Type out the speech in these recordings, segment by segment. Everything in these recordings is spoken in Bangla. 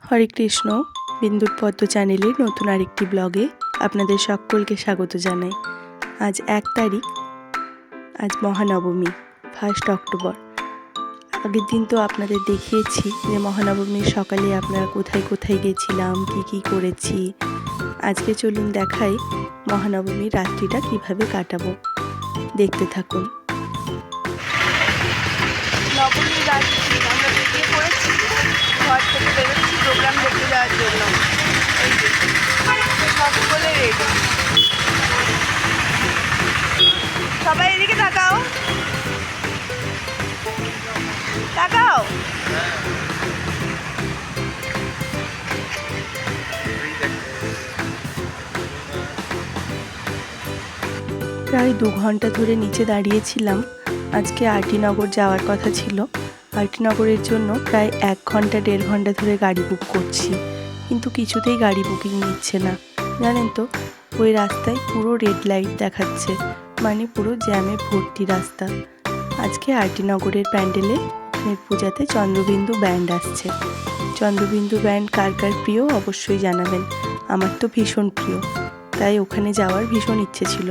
হরে কৃষ্ণ। বিন্দুর পদ্ম চ্যানেলের নতুন আরেকটি ব্লগে আপনাদের সকলকে স্বাগত জানাই। আজ 1 তারিখ, আজ মহানবমী, 1 অক্টোবর। আগের দিন তো আপনাদের দেখিয়েছি যে মহানবমীর সকালে আপনারা কোথায় কোথায় গেছিলাম, কি করেছি। আজকে চলুন দেখাই মহানবমীর রাত্রিটা কিভাবে কাটাবো। দেখতে থাকুন। নবমীর রাত্রি আমরা বেরিয়ে পড়েছি, ঘর থেকে বেরোচ্ছি প্রোগ্রাম দেখতে যাওয়ার জন্য। এই যে সকলে রেডি। সবাই এদিকে তাকাও তাকাও। প্রায় 2 ঘন্টা ধরে নিচে দাঁড়িয়েছিলাম। আজকে আরটি নগর যাওয়ার কথা ছিল। আরটি নগরের জন্য প্রায় 1 ঘন্টা 1.5 ঘন্টা ধরে গাড়ি বুক করছি, কিন্তু কিছুতেই গাড়ি বুকিং নিচ্ছে না। জানেন তো, ওই রাস্তায় পুরো রেড লাইট দেখাচ্ছে, মানে পুরো জ্যামে ভর্তি রাস্তা। আজকে আরটি নগরের প্যান্ডেলে পূজাতে চন্দ্রবিন্দু ব্যান্ড আসছে। চন্দ্রবিন্দু ব্যান্ড কার কার প্রিয় অবশ্যই জানাবেন। আমার তো ভীষণ প্রিয়, তাই ওখানে যাওয়ার ভীষণ ইচ্ছে ছিল,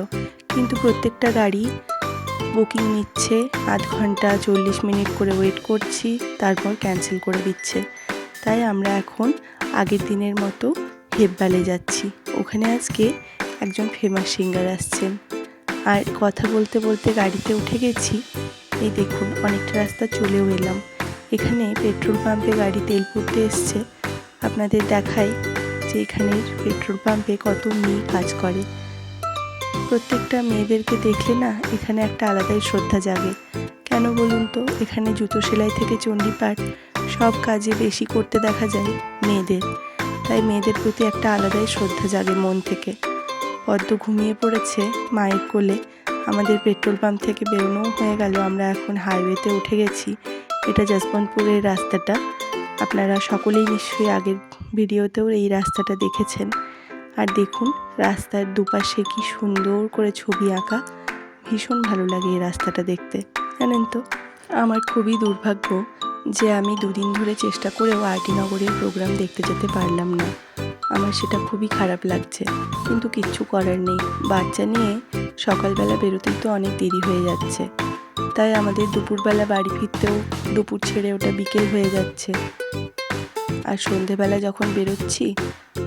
কিন্তু প্রত্যেকটা গাড়ি বুকিং নিচ্ছে। 0.5 ঘন্টা 40 মিনিট করে ওয়েট করছি, তারপর ক্যান্সেল করে দিচ্ছে। তাই আমরা এখন আগের দিনের মতো হেব্বালে যাচ্ছি। ওখানে আজকে একজন ফেমাস সিঙ্গার আসছেন। আর কথা বলতে বলতে গাড়িতে উঠে গেছি। এই দেখুন, অনেকটা রাস্তা চলেও এলাম। এখানে পেট্রোল পাম্পে গাড়ি তেল ভরতে এসছে। আপনাদের দেখাই যে এখানের পেট্রোল পাম্পে কত মেয়ে কাজ করে। প্রত্যেকটা মেয়েদেরকে দেখলে না এখানে একটা আলাদাই শ্রদ্ধা জাগে। কেন বলুন তো, এখানে জুতো সেলাই থেকে চণ্ডীপাঠ সব কাজে বেশি করতে দেখা যায় মেয়েদের। তাই মেয়েদের প্রতি একটা আলাদাই শ্রদ্ধা জাগে মন থেকে। পদ্ম ঘুমিয়ে পড়েছে মায়ের কোলে। আমাদের পেট্রোল পাম্প থেকে বেরোনোও হয়ে গেল। আমরা এখন হাইওয়েতে উঠে গেছি। এটা যশবন্তপুরের রাস্তাটা। আপনারা সকলেই নিশ্চয়ই আগের ভিডিওতেও এই রাস্তাটা দেখেছেন। আর দেখুন রাস্তার দুপাশে কি সুন্দর করে ছবি আঁকা। ভীষণ ভালো লাগে এই রাস্তাটা দেখতে। জানেন তো, আমার খুবই দুর্ভাগ্য যে আমি 2 দিন ধরে চেষ্টা করেও আরটি নগরের প্রোগ্রাম দেখতে যেতে পারলাম না। আমার সেটা খুবই খারাপ লাগছে, কিন্তু কিচ্ছু করার নেই। বাচ্চা নিয়ে সকালবেলা বেরোতেই তো অনেক দেরি হয়ে যাচ্ছে। তাই আমাদের দুপুরবেলা বাড়ি ফিরতেও দুপুর ছেড়ে ওটা বিকেল হয়ে যাচ্ছে। আর সন্ধেবেলা যখন বেরোচ্ছি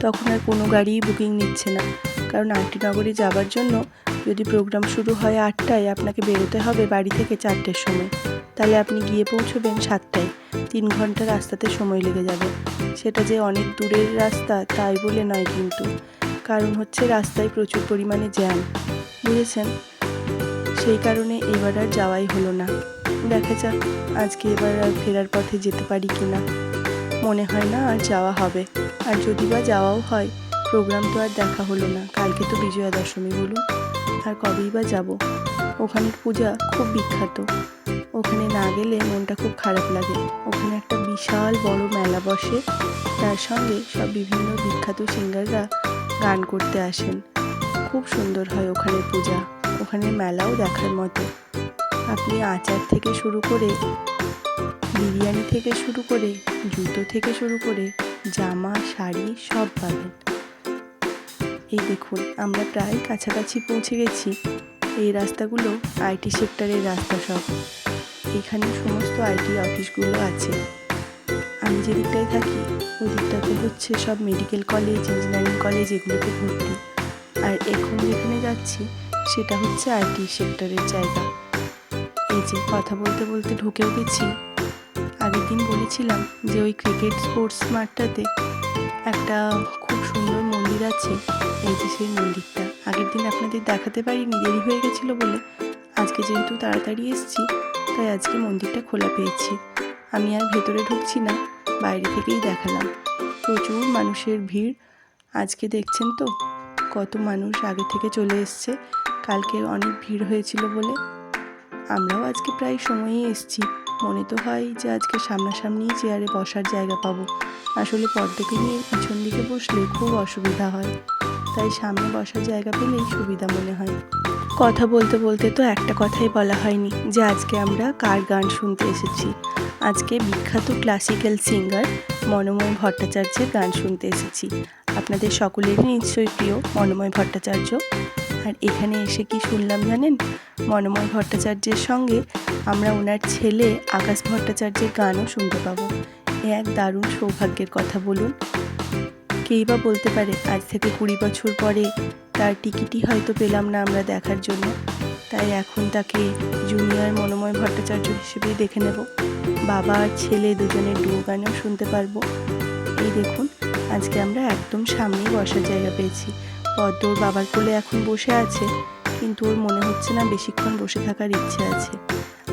তখন আর কোনো গাড়িই বুকিং নিচ্ছে না। কারণ আরটি নগরে যাবার জন্য যদি প্রোগ্রাম শুরু হয় 8টায়, আপনাকে বেরোতে হবে বাড়ি থেকে 4টের সময়। তাহলে আপনি গিয়ে পৌঁছবেন 7টায়। 3 ঘন্টা রাস্তাতে সময় লেগে যাবে। সেটা যে অনেক দূরের রাস্তা তাই বলে নয়, কিন্তু কারণ হচ্ছে রাস্তায় প্রচুর পরিমাণে জ্যাম, বুঝেছেন। সেই কারণে এবার আর যাওয়াই হলো না। দেখা যাক আজকে এবার আর ফেরার পথে যেতে পারি কিনা। মনে হয় না আর যাওয়া হবে। আর যদি বা যাওয়াও হয়, প্রোগ্রাম তো আর দেখা হলো না। কালকে তো বিজয়া দশমী, বলুন আর কবেই বা যাব। ওখানের পূজা খুব বিখ্যাত। ওখানে না গেলে মনটা খুব খারাপ লাগে। ওখানে একটা বিশাল বড় মেলা বসে, তার সঙ্গে সব বিভিন্ন বিখ্যাত সিঙ্গাররা গান করতে আসেন। খুব সুন্দর হয় ওখানে পূজা। ওখানে মেলাও দেখার মতো। আপনি আচার থেকে শুরু করে, বিরিয়ানি থেকে শুরু করে, জুতো থেকে শুরু করে, জামা শাড়ি সব পাবেন। এই দেখুন আমরা প্রায় কাছাকাছি পৌঁছে গেছি। এই রাস্তাগুলো আইটি সেক্টরের রাস্তা সব। এখানে সমস্ত আইটি অফিসগুলো আছে। আমি যে দিকটায় থাকি ওই দিকটাতে হচ্ছে সব মেডিকেল কলেজ, ইঞ্জিনিয়ারিং কলেজ, এগুলোতে ভর্তি। আর এখন যেখানে যাচ্ছি সেটা হচ্ছে আইটি সেক্টরের জায়গা। এই যে কথা বলতে বলতে ঢুকেও গেছি। আগের দিন বলেছিলাম যে ওই ক্রিকেট স্পোর্টস মাঠটাতে একটা খুব সুন্দর মন্দির আছে। এই যে সেই মন্দিরটা আগের দিন আপনাদের দেখাতে পারিনি, দেরি হয়ে গেছিলো বলে। আজকে যেহেতু তাড়াতাড়ি এসেছি, তাই আজকে মন্দিরটা খোলা পেয়েছি। আমি আর ভেতরে ঢুকছি না, বাইরে থেকেই দেখালাম। প্রচুর মানুষের ভিড়। আজকে দেখছেন তো কত মানুষ আগে থেকে চলে এসছে। কালকে অনেক ভিড় হয়েছিল বলে আমরাও আজকে প্রায় সময়েই এসছি। মনে তো হয় যে আজকে সামনাসামনিই চেয়ারে বসার জায়গা পাবো। আসলে পদ্মকে নিয়ে পিছন দিকে বসলে খুব অসুবিধা হয়, তাই সামনে বসার জায়গা পেলেই সুবিধা মনে হয়। কথা বলতে বলতে তো একটা কথাই বলা হয়নি যে আজকে আমরা কার গান শুনতে এসেছি। আজকে বিখ্যাত ক্লাসিক্যাল সিঙ্গার মনোময় ভট্টাচার্যের গান শুনতে এসেছি। আপনাদের সকলেরই নিশ্চয়ই প্রিয় মনোময় ভট্টাচার্য। আর এখানে এসে কি শুনলাম জানেন? মনোময় ভট্টাচার্যের সঙ্গে আমরা ওনার ছেলে আকাশ ভট্টাচার্যের গানও শুনতে পাবো। এ এক দারুণ সৌভাগ্যের কথা বলুন। কেই বা বলতে পারে আজ থেকে 20 বছর পরে তার টিকিটই হয়তো পেলাম না আমরা দেখার জন্য, তাই এখন তাকে জুনিয়র মনোময় ভট্টাচার্য হিসেবেই দেখে নেব। বাবা আর ছেলে দুজনের ডুও গানেও শুনতে পারবো। এই দেখুন, আজকে আমরা একদম সামনেই বসার জায়গা পেয়েছি। পদ্ম ওর বাবার কোলে এখন বসে আছে, কিন্তু ওর মনে হচ্ছে না বেশিক্ষণ বসে থাকার ইচ্ছে আছে।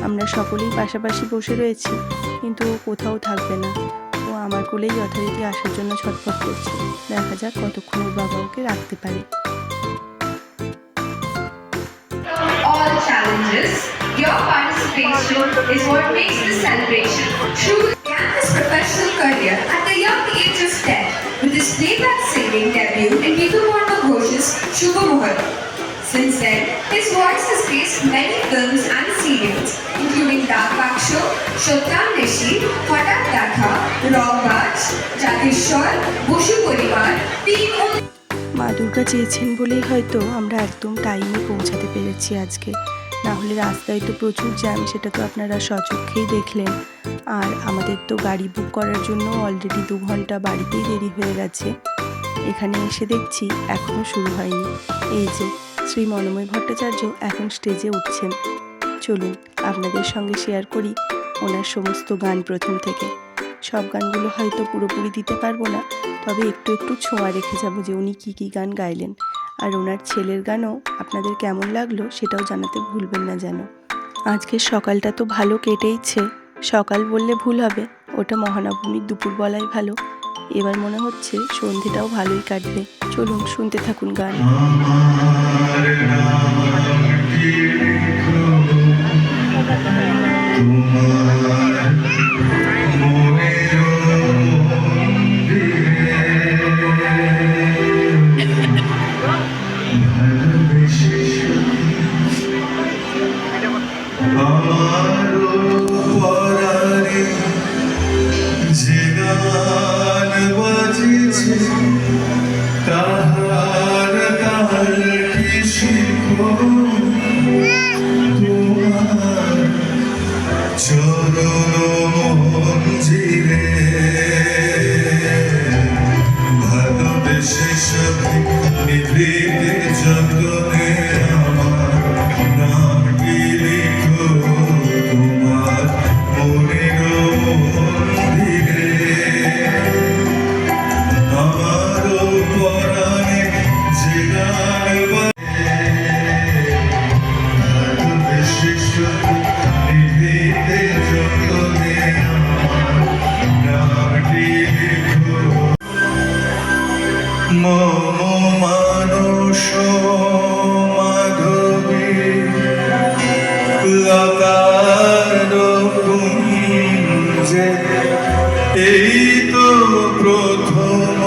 আমরা সকলেই পাশাপাশি বসে রয়েছি, কিন্তু ও কোথাও থাকবে না। ও আমার কোলেই যথারীতি আসার জন্য ছটফট করছে। দেখা যাক কতক্ষণ ওর বাবা ওকে রাখতে পারে। All challenges, your participation is what makes this celebration truly. Began his professional career at the young age of 10 with his playback singing debut in Vitu Mohan Ghosh's Shubha Muhurat. Since then, his voice has graced many films and serials, including Dark Baksho, Shotram Nishi, Hatat Dakha, Rawbaj, Jakishwar, Boshu Poribar, being only মা দুর্গা চেয়েছেন বলেই হয়তো আমরা একদম টাইমে পৌঁছাতে পেরেছি আজকে, না হলে রাস্তায় তো প্রচুর জ্যাম, সেটা তো আপনারা স্বচক্ষেই দেখলেন। আর আমাদের তো গাড়ি বুক করার জন্য অলরেডি 2 ঘন্টা বাড়িতেই দেরি হয়ে গেছে। এখানে এসে দেখছি এখনও শুরু হয়নি। এই যে শ্রী মনোময় ভট্টাচার্য এখন স্টেজে উঠছেন। চলুন আপনাদের সঙ্গে শেয়ার করি ওনার সমস্ত গান প্রথম থেকে। সব গানগুলো হয়তো পুরোপুরি দিতে পারবো না, তবে একটু একটু ছোঁয়া রেখে যাব যে উনি কী কী গান গাইলেন। আর ওনার ছেলের গানও আপনাদের কেমন লাগলো সেটাও জানাতে ভুলবেন না যেন। আজকের সকালটা তো ভালো কেটেইছে, সকাল বললে ভুল হবে, ওটা মহানবমীর দুপুর বলাই ভালো। এবার মনে হচ্ছে সন্ধেটাও ভালোই কাটবে। চলুন শুনতে থাকুন গান। এই তো প্রথম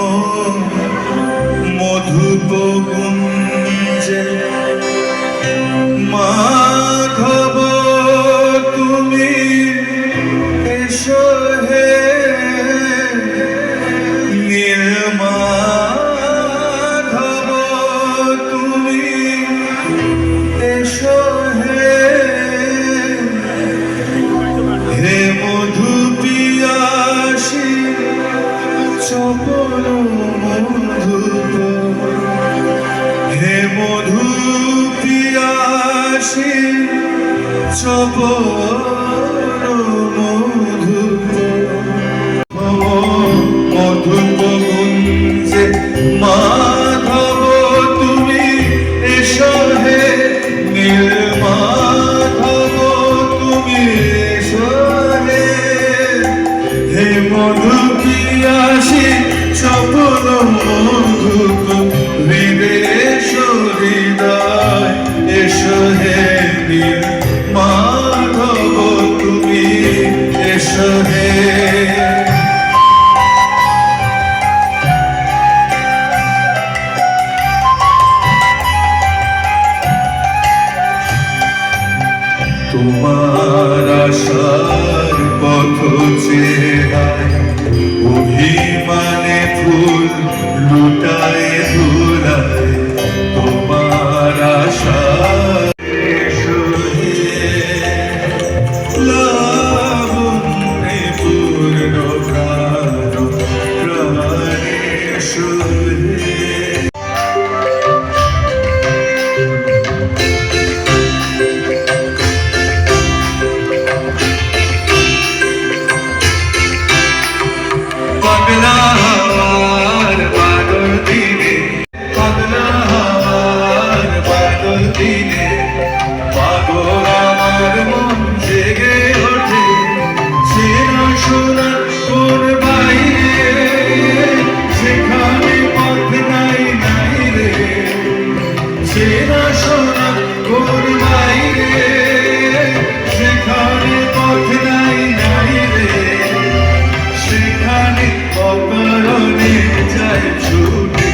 মধুপ কুঞ্জে মাধব তুমি এসো হে নীলমাধব তুমি এসো হে হে মধু পিয়াসী চপল মধুপ হে মধু পিয়াসী চপল মধুপ মধুপ গুঞ্জে মাধব তুমি এসো হে নীলমাধব তুমি এসো হে হে মধু পিয়াসী চপল মধুপ হৃদয় হৃদয় এসো হে নীলমাধব পাগলা হাওয়ার বাদল দিনে পাগলা হাওয়ার বাদল দিনে পাগল আমার মন জেগে ওঠে চেনা শোনা কোন বাইরে সেখানে পথ নাই নাই রে চেনা শোনা কোন বাইরে সেখানে পথ নাই নাই রে সেখানে অকারণে যায় ছুটে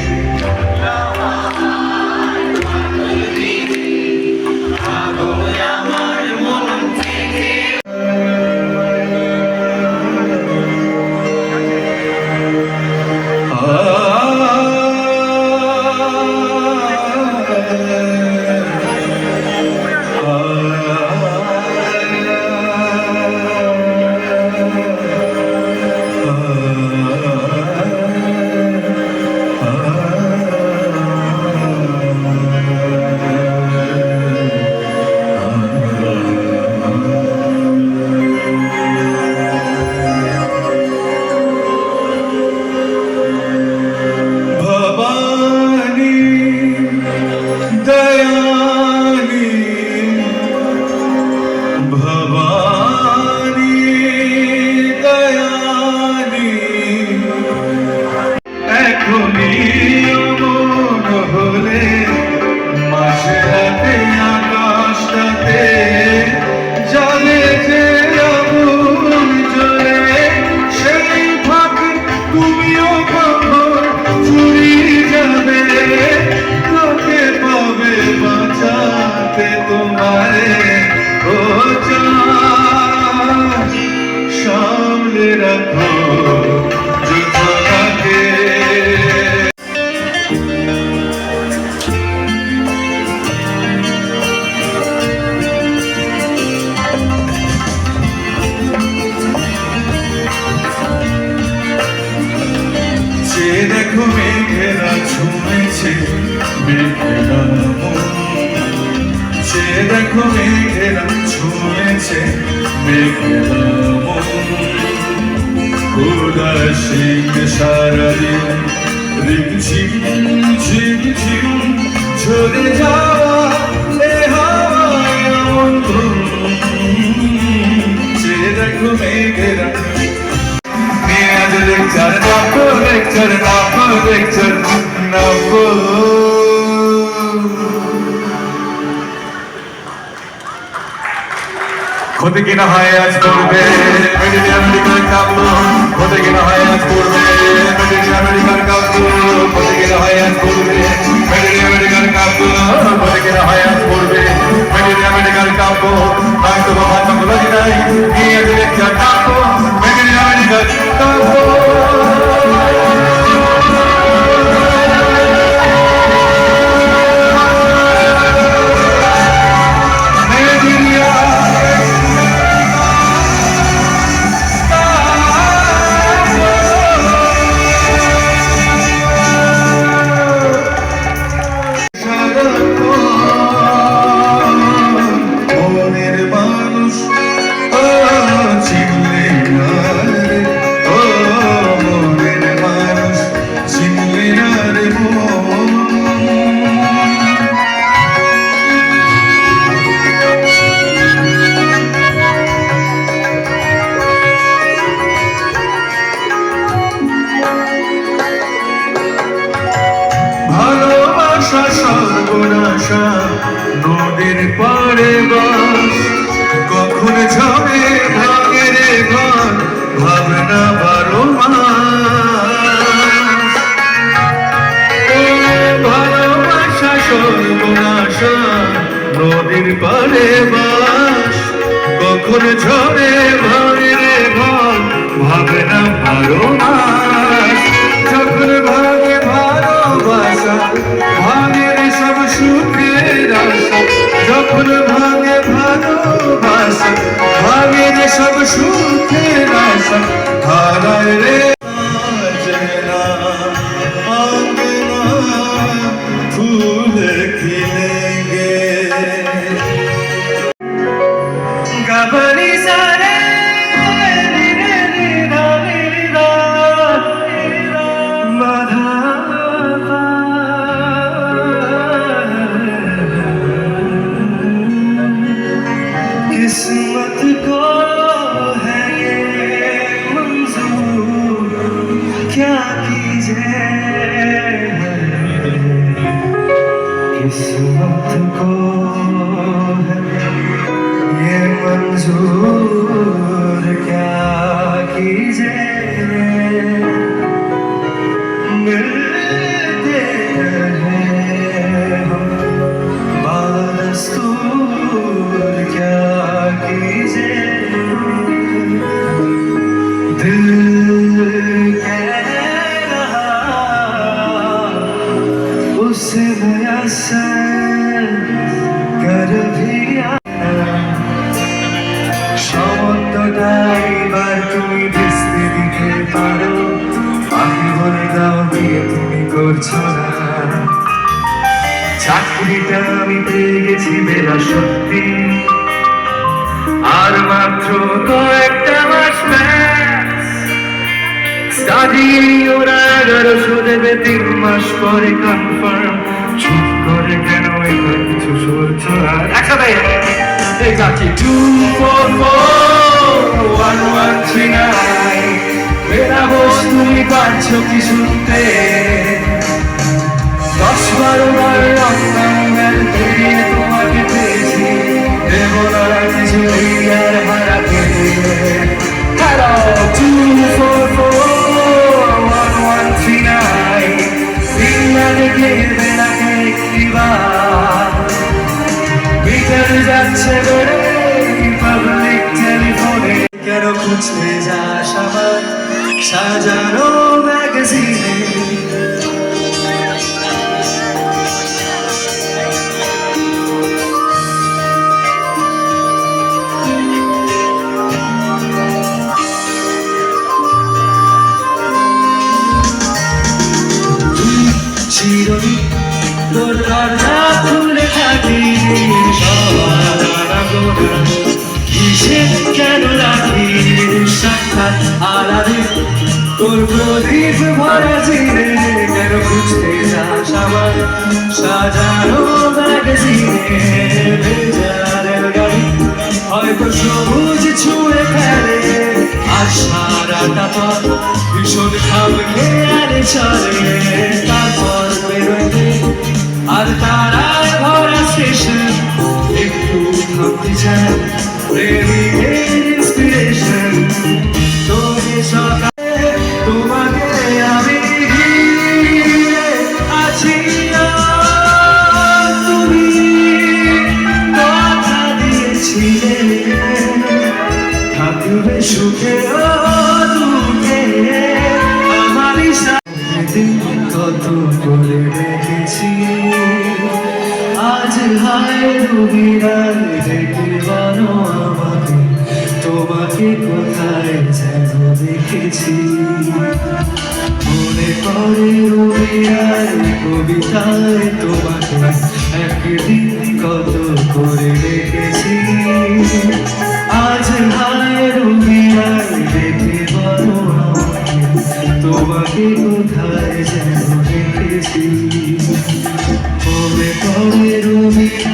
ভবানী দয়ানী ভবানী দয়ানী এখনই মন হলে মাঝরাতে আকাশটাতে জলে যে আগুন জ্বলে সেই ফাঁকে তুমিও কখন চুরি যাবে তোকে পাবে বাঁচাতে তোমারে ও চাঁদ সামনে রাখো যোজনাকে যে দেখো মেঘেরা ছুঁয়েছে মেঘেরা মন যে দেখো মেঘেরা ছুঁয়েছে মেঘেরা মন উদাসীন সারাদিন রিমঝিম ঝিমঝিম ঝরে যাওয়া এ হাওয়ায় এমন ধুম। যে দেখো মেঘেরা নিয়ে আজ লেকচার নাপো লেকচার নাপো লেকচার নাপো হতে কিনা হয় আজ পড়বে আমেরিকার কাব্য হতে কিনা হয় আজ পড়বে আমেরিকার কাব্য হতে কিনা হয় আজ পড়বে আমেরিকার কাব্য হতে কিনা হয় আজ পড়বে আমেরিকার কাব্য হয়তো ভাষা বলা যায় নিয়ে লেকচার কাব্য আমেরিকার কাব্য মনের মানুষ ও চিনলে না রে ও মনের মানুষ চিনলে না রে মন ভালোবাসা সর্বনাশা নদীর পাড়ে বাস কখন ঝরে ভাঙে রে ঘর ভাবনা 12 মাস ও ভালোবাসা সর্বনাশা নদীর পাড়ে বাস কখন ঝরে ভাঙে রে ঘর ভাবনা 12 মাস যখন ভাঙে ভালোবাসা ভাঙে রে সব সুখের আশা যখন ভাঙে ভালোবাসা ভাঙে রে সব সুখের আশা হারায় রে আজনা আঙ্গনা ফুল খিলেঙ্গে গাবনি সারে রে রে রে রে রে कीजिए किस्मत को है ये मंजूर, क्या कीजिए मिलते रहे हम बादस्तूर, क्या कीजिए दिल कह रहा उसे मुयस्सर कर भी সমত্বটা এবার তুমি ভেস্তে দিতে পারো, বাকি বলে দাও বিয়ে তুমি করছো না। চাকরিটা আমি পেয়ে গেছি বেলা সত্যি, আর মাত্র কয়েকটা মাস স্টাডি ওরা 1100 দেবে 3 মাস পরে কনফার্ম। চুপ করে কেন এবার কিছু সরছো না? একসাথে একাকি 2441139 মেরা বস তুমি পারছো কি শুনতে? 10-12 বার রংনামের পেরিয়ে তোমাকে পেয়েছি, দেবো না কিছু আর হারাতে। হ্যালো 2441139 দিন না দেখে বেলাকে একটিবার মিটার যাচ্ছে বেড়ে পাবলিক টেলিফোনে। কেন খুঁজতে যাস আমার সাজানো ম্যাগাজিনে? চিরদিন তোর দরজা খুলে থাকি, সবার আনাগোনা কিসে কেন রাখি সাক্ষাৎ আলাদে তোর প্রদীপ ভরা চিনে। কেন খুঁজতে যাস আমার সাজানো ম্যাগাজিনে? বেজারের গাড়ি হয়তো সবুজ ছুঁয়ে ফেলে, আর সারাটা পথ ভীষণ খাম খেয়ালে চলে। তারপর বেরোতে আর তারায় ভরা স্টেশন, একটু থামতে চায় প্রেমিকের ইন্সপিরেশন। তোকে সকালে তোমাকে আমি ঘিরে আছি, তুমি কথা দিয়েছিলে থাকবে সুখে ও দুঃখে আমারই সাথে। কত করে রেখেছি আজ হায় রবিবার দেখে বলো আমাকে, তোমাকে কোথায় যেন দেখেছি। মনে পড়ে রবিবার কবিতায় তোমাকে একদিন কত করে রেখেছি। আজ হায় রবিবার দেখে বলো আমাকে, তোমাকে কোথায় যেন দেখেছি। মনে পড়ে রবিবার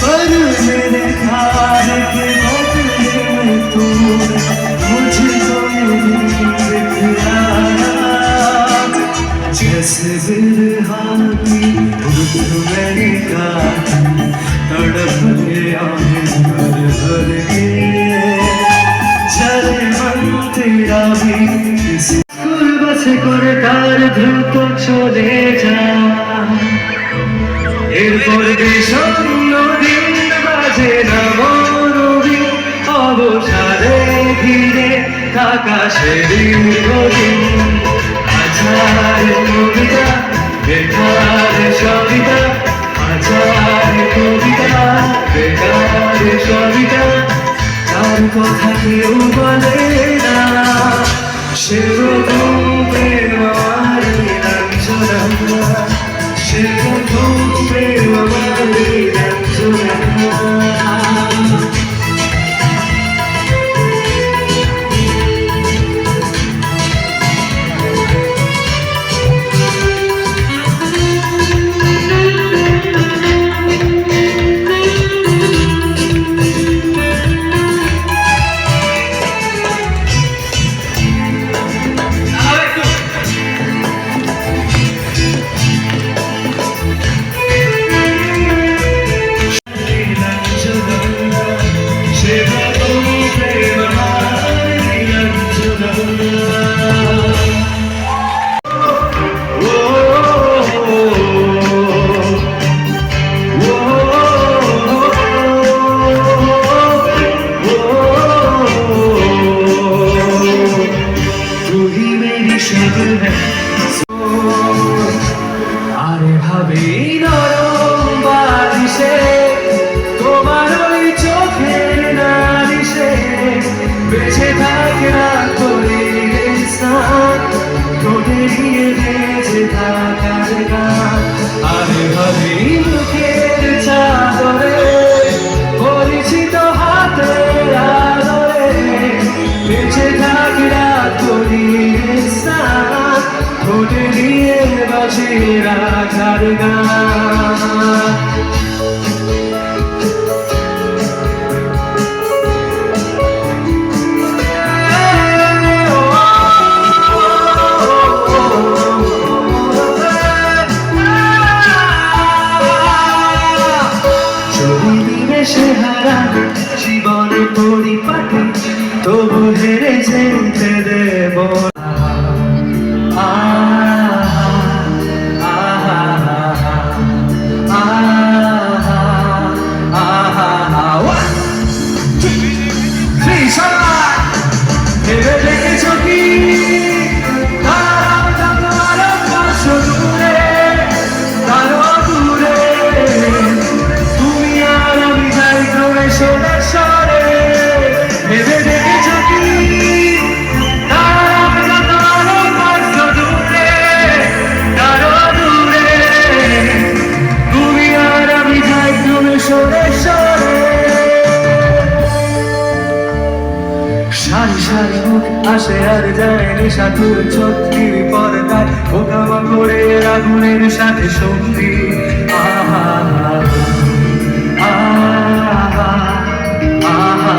पर मेरे ख्याल के बदले में तूने मुझको दिखलाया, जैसे बिरहा की रुत मैंने काटी, तड़प गया भर भर के चले मन तेरा भी किसी गुर्बत করে তার দ্রুত চলে যা। এরপর বিষণ্ণ দিন বাজে না মরবি অবসাদে ঘিরে থাকা সেদিন। আচার কবিতা বেকার সবিতা, আচার কবিতা বেকার সবিতা, তার কথা কেউ বলে না। সে প্রথম প্রেম আমার লাঞ্ছনা, সে প্রথম প্রেম আমার লাঞ্ছনা। হবে নরম বালিশে, তোমার ওই চোখের নালিশে বেঁচে থাকে রাত করি স্নান, ঠোঁটে দিয়ে বেঁচে থাকার গান। আরে হবে মুখের চাদরে, পরিচিত হাতের আদরে বেঁচে থাকি রাত করি স্নান, ঠোঁটে দিয়ে বাজে রাখার গান। সে হারাবে জীবন পরিপাটি, তবু হেরে যেতে দেব না। ভেবে দেখেছ কি আসে আর যায় নিশাতুর ছত্রির পর্দায়, ওকামা করে আগুনের সাথে সঙ্গী। আহা আহা আহা আহা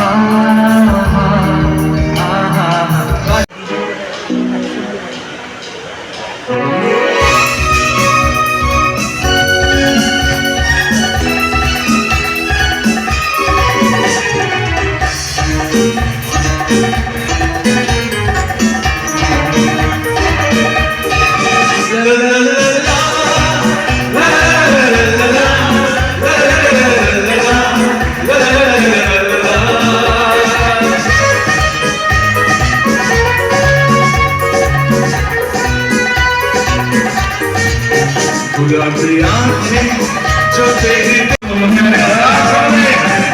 আহা। गुलाबी आँखें जो तेरी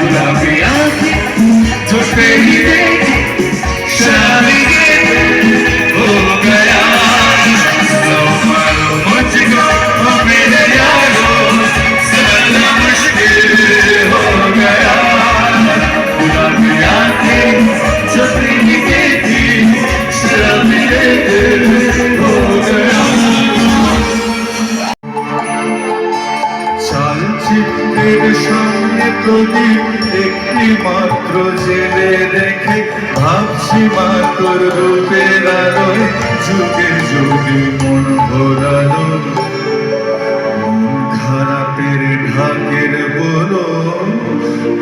गुलाबी आँखें जो तेरी शादी के हो गया, मुझको मेरे यारो सारा मुश्किल हो गया। गुलाबी आँखें जो तेरी थी शादी के हो गया। চালচিত্রের সামনে প্রদীপ একটি মাত্র জেলে রেখে ভাবছি মা তোর রূপের আলোয় যুগে যুগে মন ভরালো। খারাপের ঢাকের বলো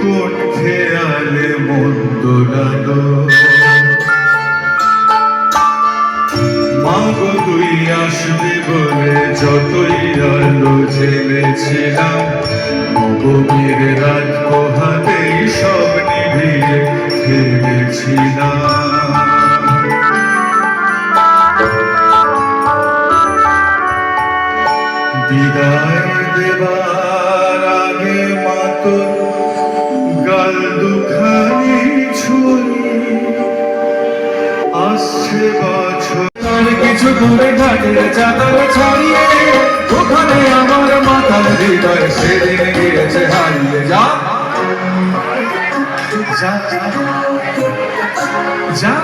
কোন খেয়ালে মন দোলালো। মাগো তুই আসবি বলে যতই আলো জেলেছিলাম, নবমীর রাত পোহাতেই সব নিভিয়ে ফেলেছিলাম। বিদায় দেবার আগে মা তোর গাল দুখানি ছুঁই, আসছে বছর কিছু দূরে ঘাটের চাদর ছড়িয়ে, ওখানে আমার মাথার হৃদয় সেদিন গিয়েছে হারিয়ে। যা যা যা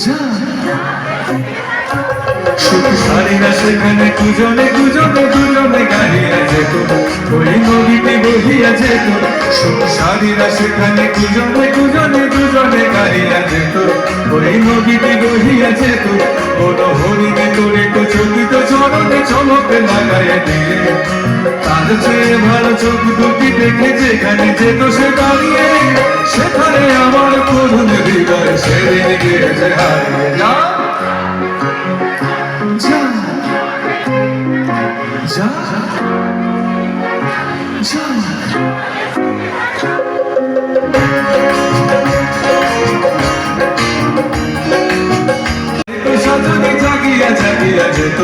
যা সুখসারীরা সেখানে দুজনে দুজনে দুজনে গাড়িয়া যেত, ওই নদীতে বহিয়া যেত। সুখসারীরা সেখানে দুজনে দুজনে দুজনে গাড়িয়া যেত, ওই নদীতে বহিয়া যেত। কোন হরিণে তোরে তো চকিত চরণে চমকে লাগাইয়া দিয়ে, তার চেয়ে ভালো চোখ দুটি দেখে যেখানে যেত সে দাঁড়িয়ে, সেখানে আমার করুণ হৃদয় সেদিন গিয়েছে হারিয়ে। যা যা যা যা সাজানি জাগিয়া জাগিয়া যেত,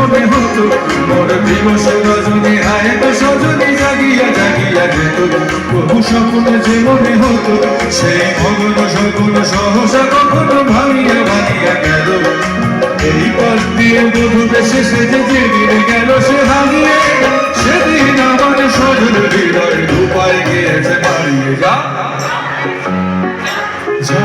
মনে হতো মোর দিবস রজনী হায় তো সজনী জাগিয়া জাগিয়া যেত বহু স্বপ্ন যে মনে হতো সেই মগ্ন স্বপ্ন সহসা কখনো ভাঙিয়া ভাঙিয়া গেল এই পথ দিয়ে বধূ বেশে সেজে যেদিন গেল সে হারিয়ে সেদিন আমার সজল হৃদয় রূপায় গিয়েছে হারিয়ে যা যা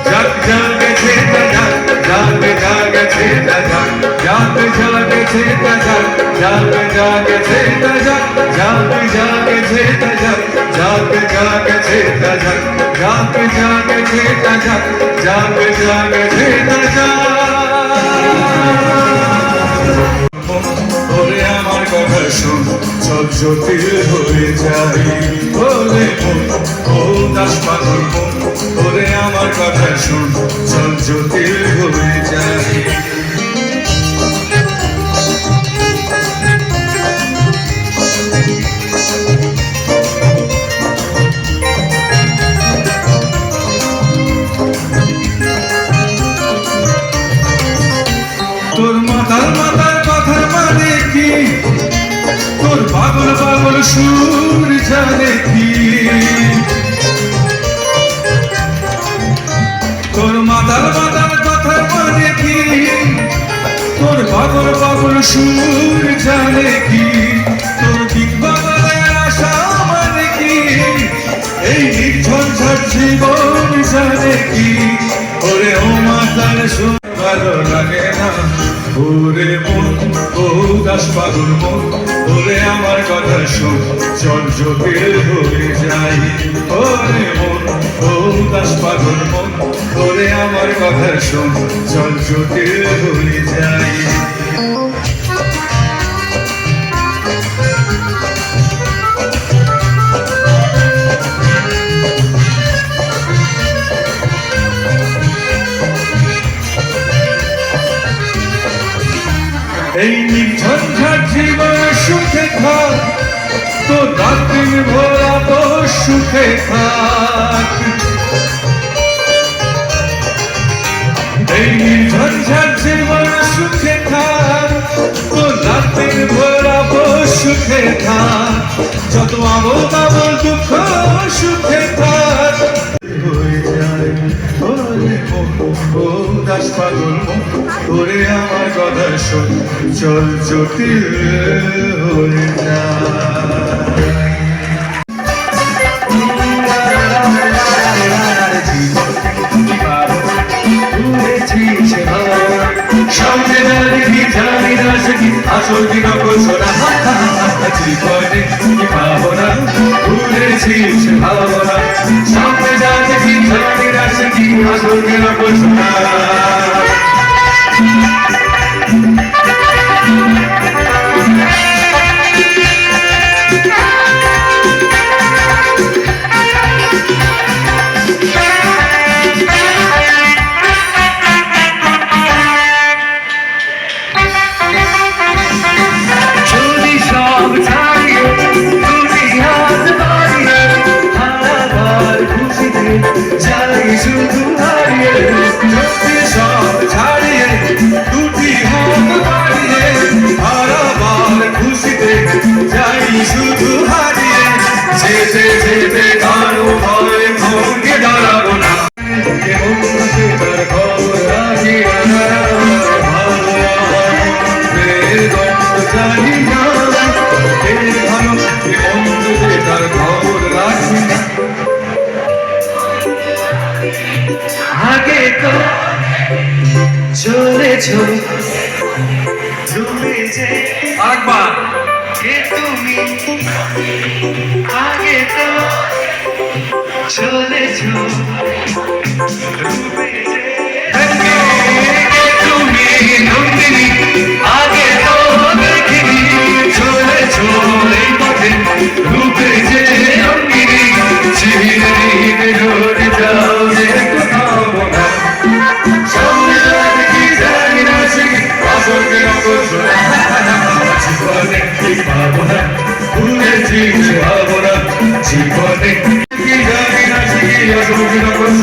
जग जागे छेता जग जागे जागे छेता जग जागे जागे छेता जग जागे जागे छेता जग जागे जागे छेता जग जागे जागे छेता जग जागे जागे छेता जग जागे जागे छेता जग ওরে আমার কথা শোন সব জ্যোতির হয়ে যাই ওরে মন ও দাস পাগল মন ওরে আমার কথা শোন সব জ্যোতির হয়ে যাই তোর মাতাল মাতাল কথার মানে কি তোর পাগল পাগল সুর জানে কি তোর মাতাল মাতাল কথার মানে কি তোর পাগল পাগল সুর জানে কি তোর দিন বাংলার আশা মানে কি এই নির্ঝঞ্ঝাট জীবন জানে কি ওরে ও মাতাল সুর ভালো লাগে না ওরে মন ও দাস পাগল মন ওরে আমার কথা শোন চল জ্যোতির হয়ে যাই ওরে মন ও দাস পাগল মন ওরে আমার কথা শোন চল জ্যোতির হয়ে যাই এই নির্ঝঞ্ঝাট জীবন সুখে থাক তো রাত দিন ভোলা তো সুখে থাক এই নির্ঝঞ্ঝাট জীবন সুখে থাক তো রাত দিন ভোলা তো সুখে থাক যত আবল তাবল দুঃখ সুখে থাক হয়ে যায় ওরে মন ও দাস পাগল মন ওরে আমার কথা শোন চল জ্যোতির হয়ে যায় সামনে দেখি জানি না সে কি আসল কি নকল সোনা জীবনে কি ভাবনা ভুলেছিস ভাবনা সামনে যা দেখি জানি না সে কি আসল কি নকল সোনা শুধু হারিয়ে যেতে যেতে কারো ভয় ভঙ্গে দাঁড়াবো না কেমন তার খবর রাখি জানি না ভালো কেমন তার খবর রাখি আগে তো চলেছ তুমি যে একবার কে তুমি আগে তো চলেছ তুমি নন্দিনী আগে তো দেখিনি চলেছ এই পথে রূপে যে রঙ্গিনী চিহিরে ধরে যাও যে কোথাও না সামনে কি জানি না সে আসল কি নকল জীবনে কি পাবো না ভুলেছি ভাবো না জীবনে কি জানি না সে কি তুমি যখন